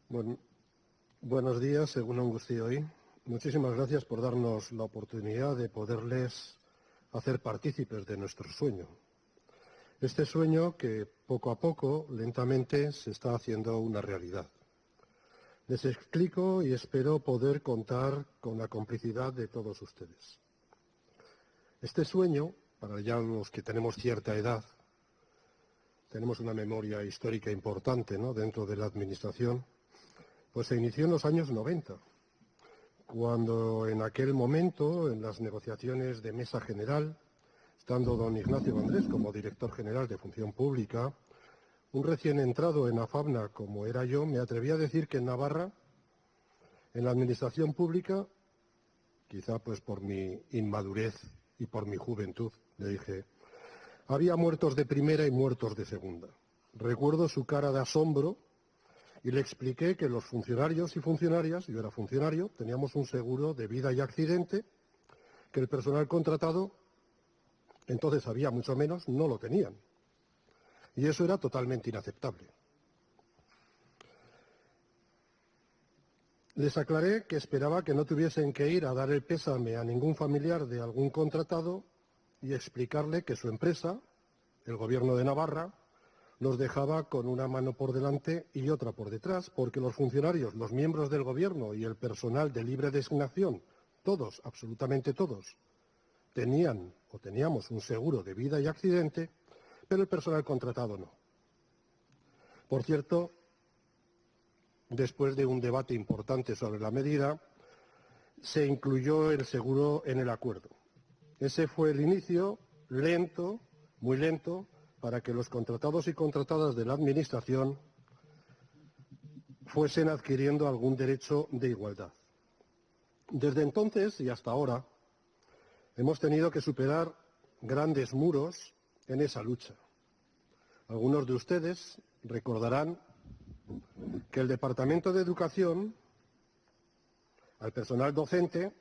Bueno, buenos días, según Angustioi. Muchísimas gracias por darnos la oportunidad de poderles hacer partícipes de nuestro sueño. Este sueño que poco a poco, lentamente, se está haciendo una realidad. Les explico y espero poder contar con la complicidad de todos ustedes. Este sueño, para ya los que tenemos cierta edad, tenemos una memoria histórica importante, ¿no?, dentro de la Administración, pues se inició en los años 90, cuando en aquel momento, en las negociaciones de mesa general, estando don Ignacio Vandrés como director general de Función Pública, un recién entrado en AFABNA como era yo, me atreví a decir que en Navarra, en la administración pública, quizá pues por mi inmadurez y por mi juventud, le dije, había muertos de primera y muertos de segunda. Recuerdo su cara de asombro y le expliqué que los funcionarios y funcionarias, yo era funcionario, teníamos un seguro de vida y accidente, que el personal contratado, entonces había mucho menos, no lo tenían. Y eso era totalmente inaceptable. Les aclaré que esperaba que no tuviesen que ir a dar el pésame a ningún familiar de algún contratado y explicarle que su empresa, el Gobierno de Navarra, los dejaba con una mano por delante y otra por detrás, porque los funcionarios, los miembros del Gobierno y el personal de libre designación, todos, absolutamente todos, tenían o teníamos un seguro de vida y accidente, pero el personal contratado no. Por cierto, después de un debate importante sobre la medida, se incluyó el seguro en el acuerdo. Ese fue el inicio, lento, muy lento, para que los contratados y contratadas de la Administración fuesen adquiriendo algún derecho de igualdad. Desde entonces y hasta ahora hemos tenido que superar grandes muros en esa lucha. Algunos de ustedes recordarán que el Departamento de Educación, al personal docente,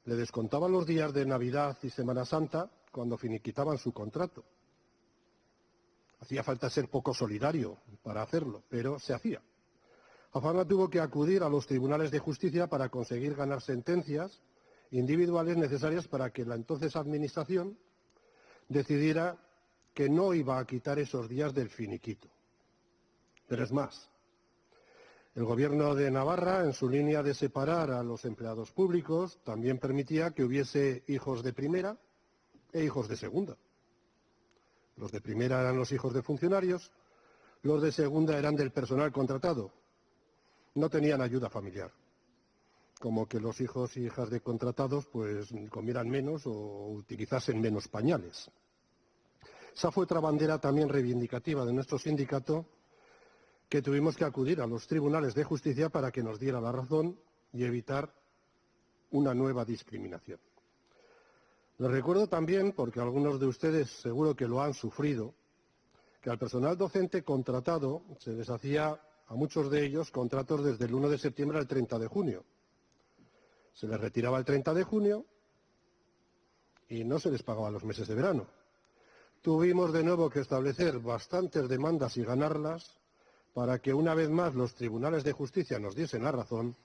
le descontaba los días de Navidad y Semana Santa cuando finiquitaban su contrato. Hacía falta ser poco solidario para hacerlo, pero se hacía. AFABNA tuvo que acudir a los tribunales de justicia para conseguir ganar sentencias individuales necesarias para que la entonces Administración decidiera que no iba a quitar esos días del finiquito. Pero es más, el Gobierno de Navarra, en su línea de separar a los empleados públicos, también permitía que hubiese hijos de primera e hijos de segunda. Los de primera eran los hijos de funcionarios, los de segunda eran del personal contratado. No tenían ayuda familiar. Como que los hijos y hijas de contratados pues comieran menos o utilizasen menos pañales. Esa fue otra bandera también reivindicativa de nuestro sindicato, que tuvimos que acudir a los tribunales de justicia para que nos diera la razón y evitar una nueva discriminación. Les recuerdo también, porque algunos de ustedes seguro que lo han sufrido, que al personal docente contratado se les hacía a muchos de ellos contratos desde el 1 de septiembre al 30 de junio. Se les retiraba el 30 de junio y no se les pagaba los meses de verano. Tuvimos de nuevo que establecer bastantes demandas y ganarlas para que una vez más los tribunales de justicia nos diesen la razón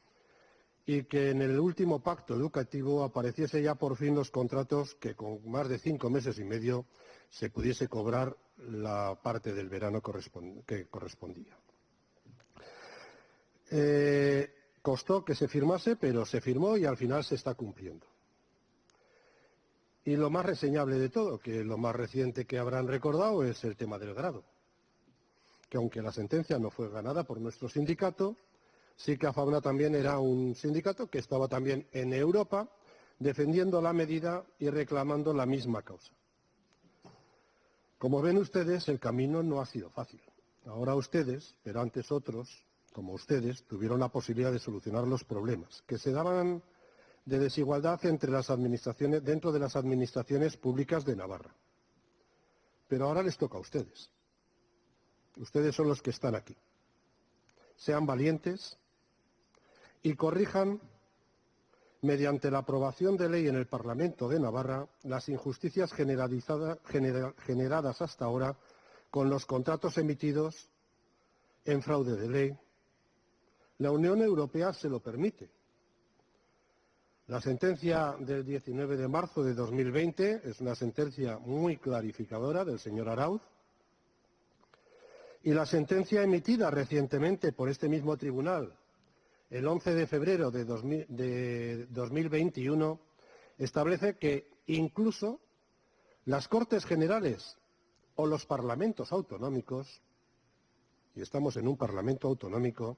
y que en el último pacto educativo apareciese ya por fin los contratos que con más de 5 meses y medio se pudiese cobrar la parte del verano que correspondía. Costó que se firmase, pero se firmó y al final se está cumpliendo. Y lo más reseñable de todo, que lo más reciente que habrán recordado, es el tema del grado. Que aunque la sentencia no fue ganada por nuestro sindicato, sí que AFABNA también era un sindicato que estaba también en Europa defendiendo la medida y reclamando la misma causa. Como ven ustedes, el camino no ha sido fácil. Ahora ustedes, pero antes otros, como ustedes, tuvieron la posibilidad de solucionar los problemas que se daban de desigualdad entre las administraciones, dentro de las administraciones públicas de Navarra. Pero ahora les toca a ustedes. Ustedes son los que están aquí. Sean valientes y corrijan, mediante la aprobación de ley en el Parlamento de Navarra, las injusticias generadas hasta ahora con los contratos emitidos en fraude de ley, La Unión Europea se lo permite. La sentencia del 19 de marzo de 2020 es una sentencia muy clarificadora del señor Arauz, y la sentencia emitida recientemente por este mismo tribunal, el 11 de febrero de 2021, establece que incluso las Cortes Generales o los parlamentos autonómicos, y estamos en un parlamento autonómico,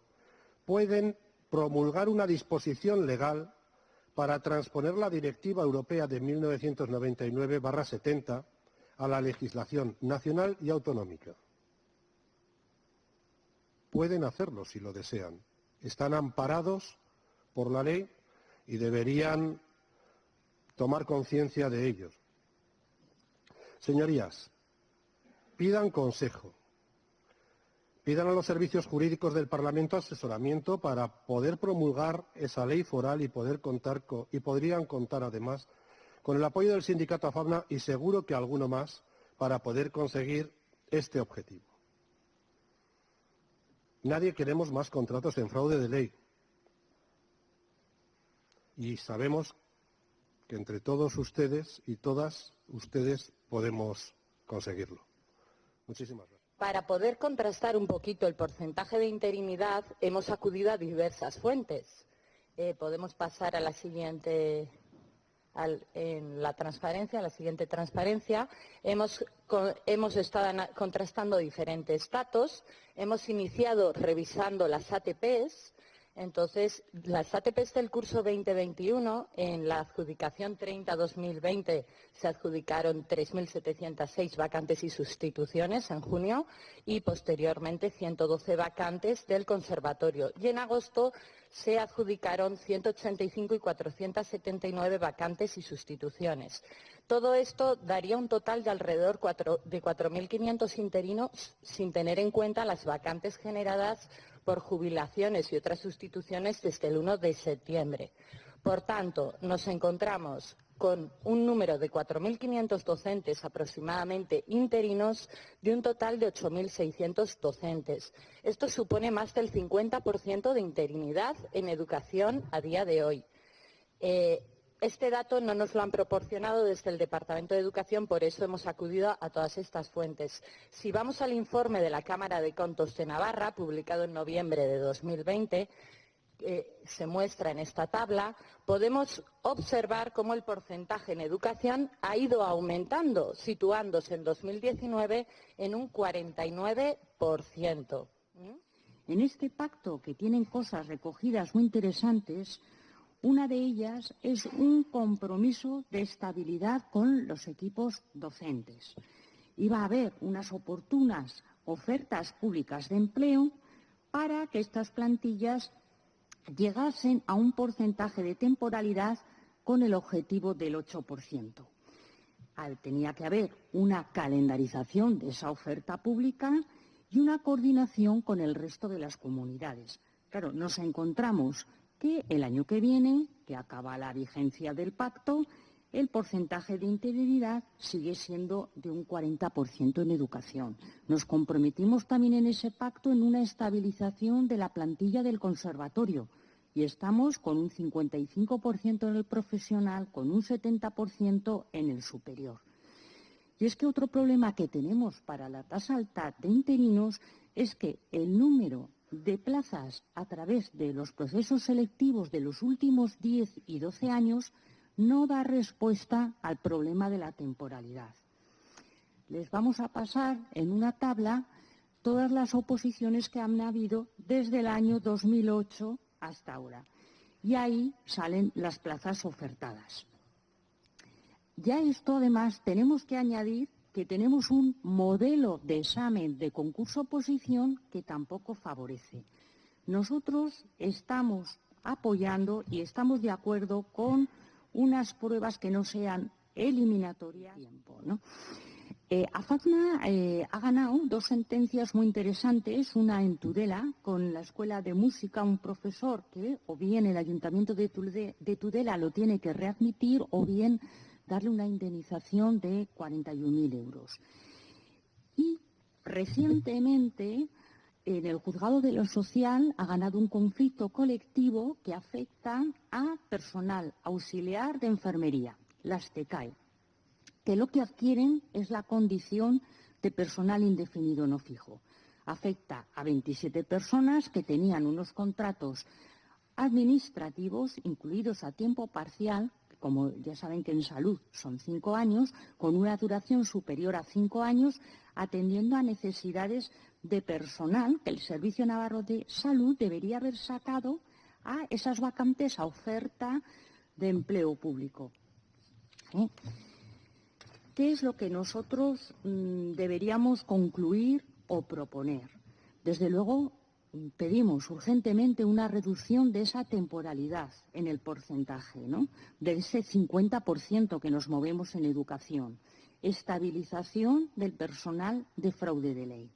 pueden promulgar una disposición legal para transponer la Directiva Europea de 1999/70 a la legislación nacional y autonómica. Pueden hacerlo si lo desean. Están amparados por la ley y deberían tomar conciencia de ellos. Señorías, pidan consejo. Pidan a los servicios jurídicos del Parlamento asesoramiento para poder promulgar esa ley foral y podrían contar además con el apoyo del sindicato AFABNA y seguro que alguno más para poder conseguir este objetivo. Nadie queremos más contratos en fraude de ley. Y sabemos que entre todos ustedes y todas ustedes podemos conseguirlo. Muchísimas gracias. Para poder contrastar un poquito el porcentaje de interinidad, hemos acudido a diversas fuentes. Podemos pasar a la siguiente, en la transparencia, a la siguiente transparencia. Hemos estado contrastando diferentes datos. Hemos iniciado revisando las ATPs. Entonces, las ATPs del curso 2021, en la adjudicación 30-2020 se adjudicaron 3.706 vacantes y sustituciones en junio y posteriormente 112 vacantes del conservatorio. Y en agosto se adjudicaron 185 y 479 vacantes y sustituciones. Todo esto daría un total de alrededor de 4.500 interinos sin tener en cuenta las vacantes generadas por jubilaciones y otras sustituciones desde el 1 de septiembre. Por tanto, nos encontramos con un número de 4.500 docentes aproximadamente interinos de un total de 8.600 docentes. Esto supone más del 50% de interinidad en educación a día de hoy. Este dato no nos lo han proporcionado desde el Departamento de Educación, por eso hemos acudido a todas estas fuentes. Si vamos al informe de la Cámara de Contos de Navarra, publicado en noviembre de 2020, se muestra en esta tabla, podemos observar cómo el porcentaje en educación ha ido aumentando, situándose en 2019 en un 49%. En este pacto, que tienen cosas recogidas muy interesantes, una de ellas es un compromiso de estabilidad con los equipos docentes. Iba a haber unas oportunas ofertas públicas de empleo para que estas plantillas llegasen a un porcentaje de temporalidad con el objetivo del 8%. Tenía que haber una calendarización de esa oferta pública y una coordinación con el resto de las comunidades. Claro, nos encontramos que el año que viene, que acaba la vigencia del pacto, el porcentaje de interinidad sigue siendo de un 40% en educación. Nos comprometimos también en ese pacto en una estabilización de la plantilla del conservatorio y estamos con un 55% en el profesional, con un 70% en el superior. Y es que otro problema que tenemos para la tasa alta de interinos es que el número de plazas a través de los procesos selectivos de los últimos 10 y 12 años no da respuesta al problema de la temporalidad. Les vamos a pasar en una tabla todas las oposiciones que han habido desde el año 2008 hasta ahora. Y ahí salen las plazas ofertadas. Ya esto, además, tenemos que añadir que tenemos un modelo de examen de concurso-oposición que tampoco favorece. Nosotros estamos apoyando y estamos de acuerdo con unas pruebas que no sean eliminatorias. ¿No? AFABNA ha ganado dos sentencias muy interesantes, una en Tudela, con la Escuela de Música, un profesor que o bien el Ayuntamiento de Tudela lo tiene que readmitir o bien darle una indemnización de 41.000 euros. Y recientemente en el juzgado de lo social ha ganado un conflicto colectivo que afecta a personal auxiliar de enfermería, las TECAE, que lo que adquieren es la condición de personal indefinido no fijo. Afecta a 27 personas que tenían unos contratos administrativos incluidos a tiempo parcial, como ya saben que en salud son 5 años, con una duración superior a 5 años, atendiendo a necesidades de personal que el Servicio Navarro de Salud debería haber sacado a esas vacantes a oferta de empleo público. ¿Qué es lo que nosotros deberíamos concluir o proponer? Desde luego, pedimos urgentemente una reducción de esa temporalidad en el porcentaje, ¿no?, de ese 50% que nos movemos en educación. Estabilización del personal de fraude de ley.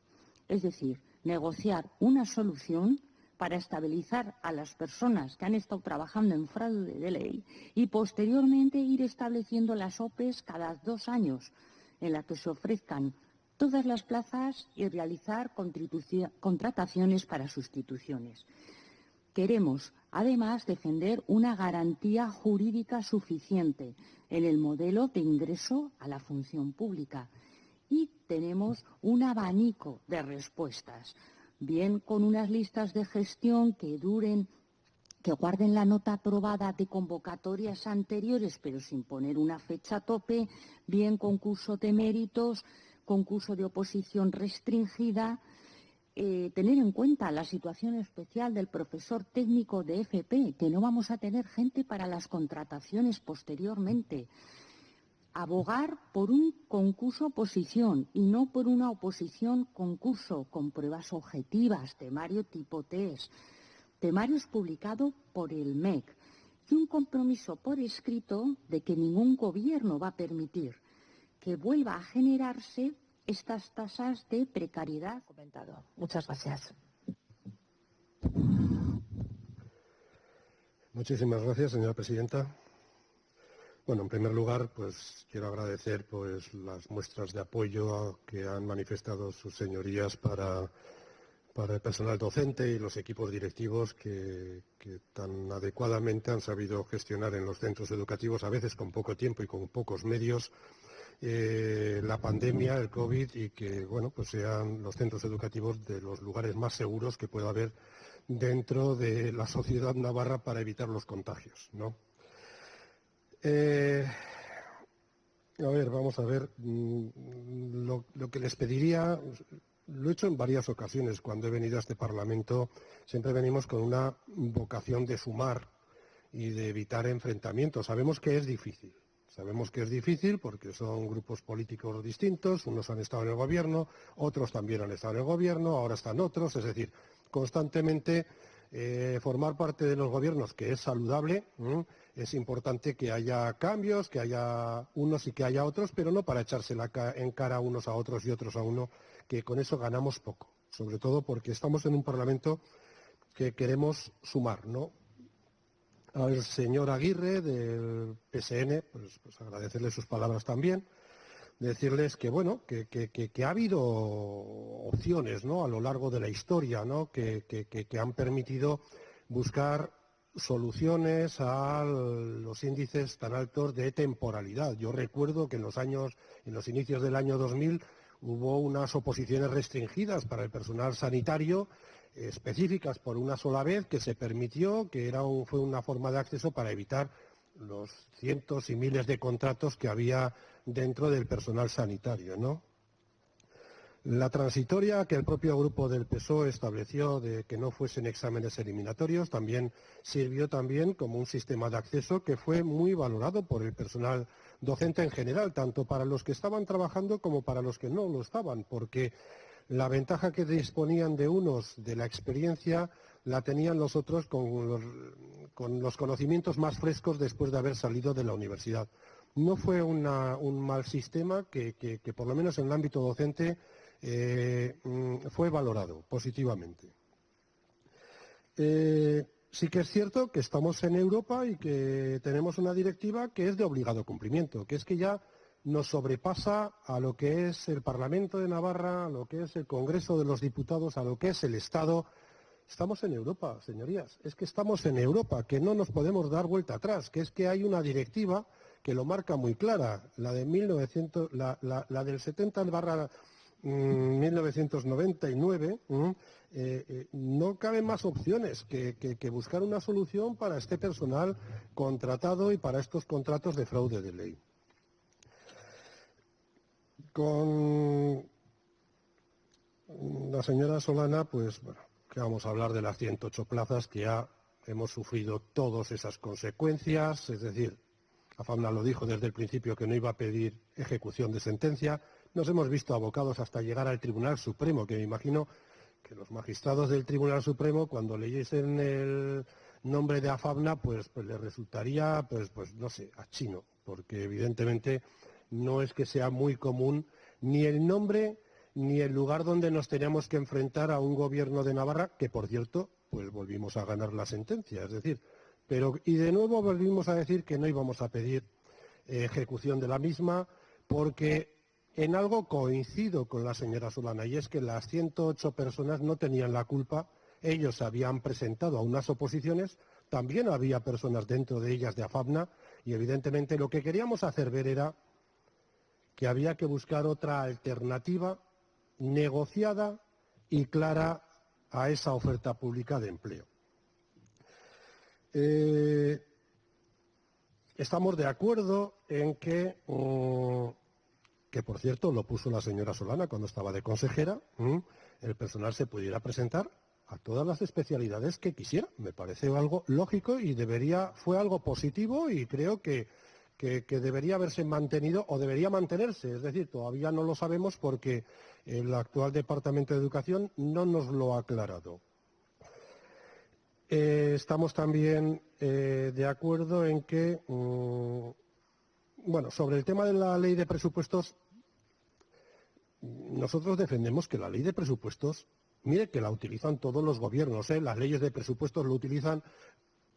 Es decir, negociar una solución para estabilizar a las personas que han estado trabajando en fraude de ley y posteriormente ir estableciendo las OPEs cada 2 años en las que se ofrezcan todas las plazas y realizar contrataciones para sustituciones. Queremos, además, defender una garantía jurídica suficiente en el modelo de ingreso a la función pública y tenemos un abanico de respuestas, bien con unas listas de gestión que guarden la nota aprobada de convocatorias anteriores, pero sin poner una fecha tope, bien concurso de méritos, concurso de oposición restringida, tener en cuenta la situación especial del profesor técnico de FP, que no vamos a tener gente para las contrataciones posteriormente. Abogar por un concurso-oposición y no por una oposición-concurso con pruebas objetivas, temario tipo test, temarios publicado por el MEC y un compromiso por escrito de que ningún gobierno va a permitir que vuelva a generarse estas tasas de precariedad. Muchas gracias. Muchísimas gracias, señora presidenta. Bueno, en primer lugar, pues quiero agradecer pues las muestras de apoyo que han manifestado sus señorías para el personal docente y los equipos directivos que tan adecuadamente han sabido gestionar en los centros educativos, a veces con poco tiempo y con pocos medios, la pandemia, el COVID, y que bueno, pues sean los centros educativos de los lugares más seguros que pueda haber dentro de la sociedad navarra para evitar los contagios, ¿no? A ver, vamos a ver, lo que les pediría, lo he hecho en varias ocasiones cuando he venido a este Parlamento, siempre venimos con una vocación de sumar y de evitar enfrentamientos. Sabemos que es difícil porque son grupos políticos distintos, unos han estado en el gobierno, otros también han estado en el gobierno, ahora están otros, es decir, constantemente formar parte de los gobiernos, que es saludable, es importante que haya cambios, que haya unos y que haya otros, pero no para echarse en cara unos a otros y otros a uno, que con eso ganamos poco, sobre todo porque estamos en un Parlamento que queremos sumar, ¿no? Al señor Aguirre del PSN, pues agradecerle sus palabras también, decirles que bueno, que ha habido opciones, ¿no?, a lo largo de la historia, ¿no?, que han permitido buscar soluciones a los índices tan altos de temporalidad. Yo recuerdo que en los inicios del año 2000 hubo unas oposiciones restringidas para el personal sanitario, específicas por una sola vez, que se permitió, que fue una forma de acceso para evitar los cientos y miles de contratos que había dentro del personal sanitario, ¿no? La transitoria que el propio grupo del PSOE estableció de que no fuesen exámenes eliminatorios también sirvió como un sistema de acceso que fue muy valorado por el personal docente en general, tanto para los que estaban trabajando como para los que no lo estaban, porque la ventaja que disponían de unos de la experiencia la tenían los otros con los conocimientos más frescos después de haber salido de la universidad. No fue un mal sistema que por lo menos en el ámbito docente fue valorado positivamente. Sí que es cierto que estamos en Europa y que tenemos una directiva que es de obligado cumplimiento, que es que ya nos sobrepasa a lo que es el Parlamento de Navarra, a lo que es el Congreso de los Diputados, a lo que es el Estado. Estamos en Europa, señorías, es que estamos en Europa, que no nos podemos dar vuelta atrás, que es que hay una directiva que lo marca muy clara, la de 1900, la del 70/1999, no caben más opciones que buscar una solución para este personal contratado y para estos contratos de fraude de ley. Con la señora Solana, pues bueno, que vamos a hablar de las 108 plazas que ya hemos sufrido todas esas consecuencias, es decir, AFABNA lo dijo desde el principio que no iba a pedir ejecución de sentencia, nos hemos visto abocados hasta llegar al Tribunal Supremo, que me imagino que los magistrados del Tribunal Supremo, cuando leyesen el nombre de AFABNA, pues les resultaría, pues no sé, a chino, porque evidentemente no es que sea muy común ni el nombre ni el lugar donde nos teníamos que enfrentar a un gobierno de Navarra, que por cierto, pues volvimos a ganar la sentencia, es decir, y de nuevo volvimos a decir que no íbamos a pedir ejecución de la misma, porque en algo coincido con la señora Solana, y es que las 108 personas no tenían la culpa, ellos habían presentado a unas oposiciones, también había personas dentro de ellas de AFABNA, y evidentemente lo que queríamos hacer ver era que había que buscar otra alternativa negociada y clara a esa oferta pública de empleo. Estamos de acuerdo en que por cierto lo puso la señora Solana cuando estaba de consejera, el personal se pudiera presentar a todas las especialidades que quisiera. Me parece algo lógico y fue algo positivo y creo que debería haberse mantenido o debería mantenerse. Es decir, todavía no lo sabemos porque el actual Departamento de Educación no nos lo ha aclarado. Estamos también de acuerdo en que, bueno, sobre el tema de la ley de presupuestos, nosotros defendemos que la ley de presupuestos, mire que la utilizan todos los gobiernos, las leyes de presupuestos lo utilizan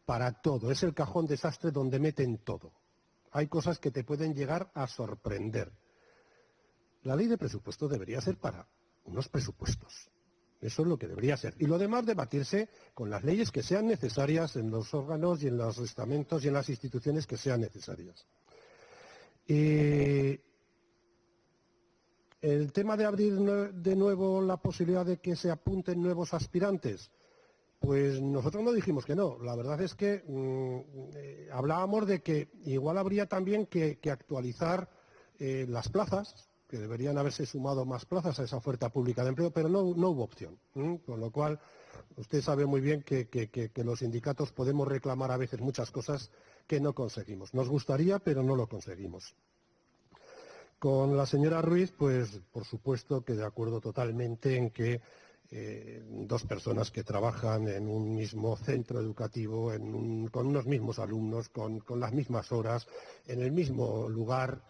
para todo, es el cajón desastre donde meten todo. Hay cosas que te pueden llegar a sorprender. La ley de presupuestos debería ser para unos presupuestos. Eso es lo que debería ser. Y lo demás debatirse con las leyes que sean necesarias en los órganos y en los estamentos y en las instituciones que sean necesarias. Y el tema de abrir de nuevo la posibilidad de que se apunten nuevos aspirantes, pues nosotros no dijimos que no. La verdad es que hablábamos de que igual habría también que actualizar las plazas, que deberían haberse sumado más plazas a esa oferta pública de empleo, pero no hubo opción. Con lo cual, usted sabe muy bien que los sindicatos podemos reclamar a veces muchas cosas que no conseguimos. Nos gustaría, pero no lo conseguimos. Con la señora Ruiz, pues por supuesto que de acuerdo totalmente en que dos personas que trabajan en un mismo centro educativo, con unos mismos alumnos, con las mismas horas, en el mismo lugar,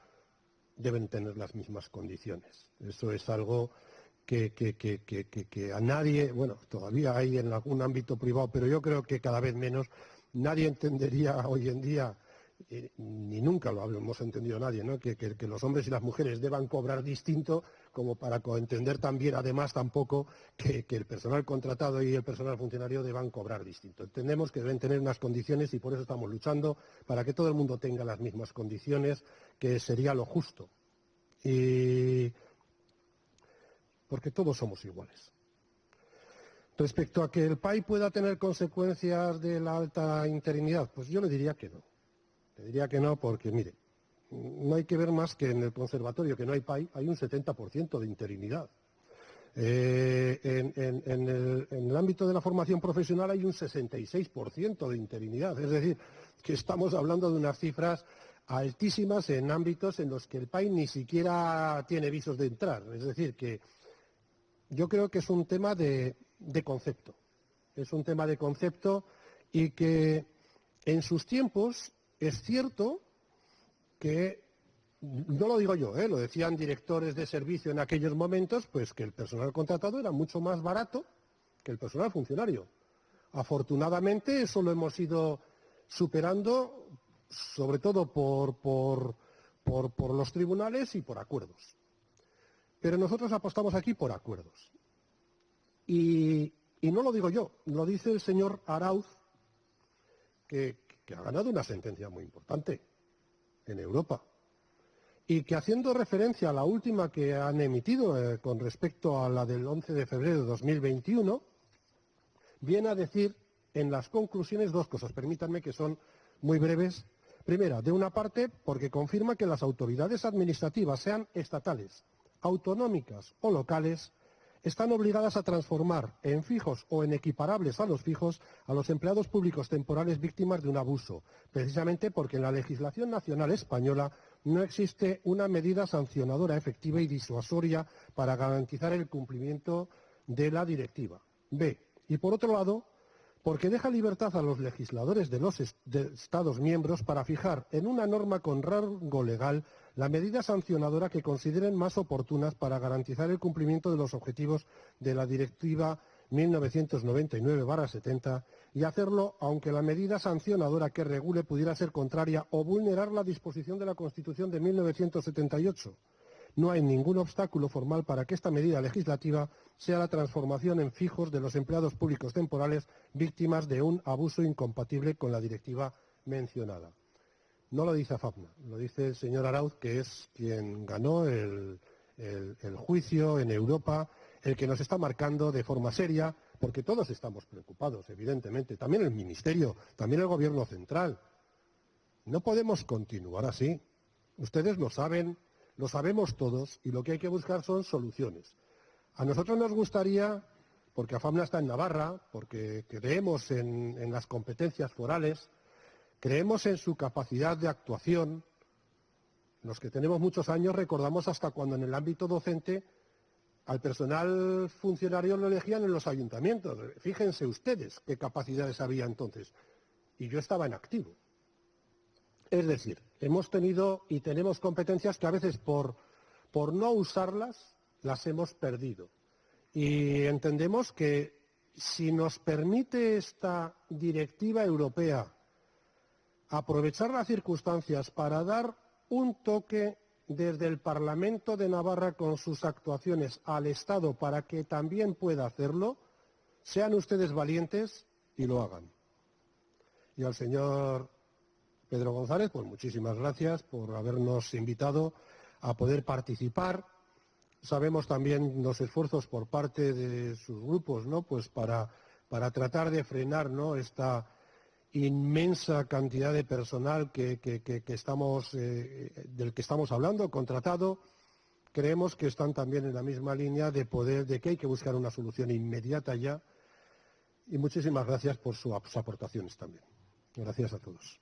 deben tener las mismas condiciones. Eso es algo que a nadie, bueno, todavía hay en algún ámbito privado, pero yo creo que cada vez menos, nadie entendería hoy en día, ni nunca lo hemos entendido nadie, ¿no? Que los hombres y las mujeres deban cobrar distinto, como para entender también, además, tampoco que el personal contratado y el personal funcionario deban cobrar distinto. Entendemos que deben tener unas condiciones y por eso estamos luchando para que todo el mundo tenga las mismas condiciones, que sería lo justo. Y porque todos somos iguales. Respecto a que el PAI pueda tener consecuencias de la alta interinidad, pues yo le diría que no. Le diría que no porque, mire, no hay que ver más que en el conservatorio, que no hay PAI, hay un 70% de interinidad. En el ámbito de la formación profesional hay un 66% de interinidad. Es decir, que estamos hablando de unas cifras altísimas en ámbitos en los que el PAI ni siquiera tiene visos de entrar. Es decir, que yo creo que es un tema de concepto. Es un tema de concepto y que en sus tiempos es cierto que, no lo digo yo, lo decían directores de servicio en aquellos momentos, pues que el personal contratado era mucho más barato que el personal funcionario. Afortunadamente eso lo hemos ido superando, sobre todo por por los tribunales y por acuerdos. Pero nosotros apostamos aquí por acuerdos. Y no lo digo yo, lo dice el señor Arauz, que ha ganado una sentencia muy importante en Europa. Y que haciendo referencia a la última que han emitido con respecto a la del 11 de febrero de 2021, viene a decir en las conclusiones dos cosas, permítanme que son muy breves. Primera, de una parte, porque confirma que las autoridades administrativas, sean estatales, autonómicas o locales, están obligadas a transformar en fijos o en equiparables a los fijos a los empleados públicos temporales víctimas de un abuso, precisamente porque en la legislación nacional española no existe una medida sancionadora efectiva y disuasoria para garantizar el cumplimiento de la directiva. B. Y por otro lado, porque deja libertad a los legisladores de los Estados miembros para fijar en una norma con rango legal la medida sancionadora que consideren más oportunas para garantizar el cumplimiento de los objetivos de la Directiva 1999/70 y hacerlo aunque la medida sancionadora que regule pudiera ser contraria o vulnerar la disposición de la Constitución de 1978. No hay ningún obstáculo formal para que esta medida legislativa sea la transformación en fijos de los empleados públicos temporales víctimas de un abuso incompatible con la directiva mencionada. No lo dice AFAPNA, lo dice el señor Arauz, que es quien ganó el juicio en Europa, el que nos está marcando de forma seria, porque todos estamos preocupados, evidentemente, también el Ministerio, también el Gobierno central. No podemos continuar así. Ustedes lo saben, lo sabemos todos, y lo que hay que buscar son soluciones. A nosotros nos gustaría, porque AFAPNA está en Navarra, porque creemos en las competencias forales, creemos en su capacidad de actuación. Los que tenemos muchos años recordamos hasta cuando en el ámbito docente al personal funcionario lo elegían en los ayuntamientos. Fíjense ustedes qué capacidades había entonces. Y yo estaba en activo. Es decir, hemos tenido y tenemos competencias que a veces por no usarlas las hemos perdido. Y entendemos que si nos permite esta directiva europea aprovechar las circunstancias para dar un toque desde el Parlamento de Navarra con sus actuaciones al Estado para que también pueda hacerlo, sean ustedes valientes y lo hagan. Y al señor Pedro González, pues muchísimas gracias por habernos invitado a poder participar. Sabemos también los esfuerzos por parte de sus grupos, ¿no? Pues para tratar de frenar, ¿no?, esta inmensa cantidad de personal del que estamos hablando, contratado. Creemos que están también en la misma línea de que hay que buscar una solución inmediata ya. Y muchísimas gracias por sus aportaciones también. Gracias a todos.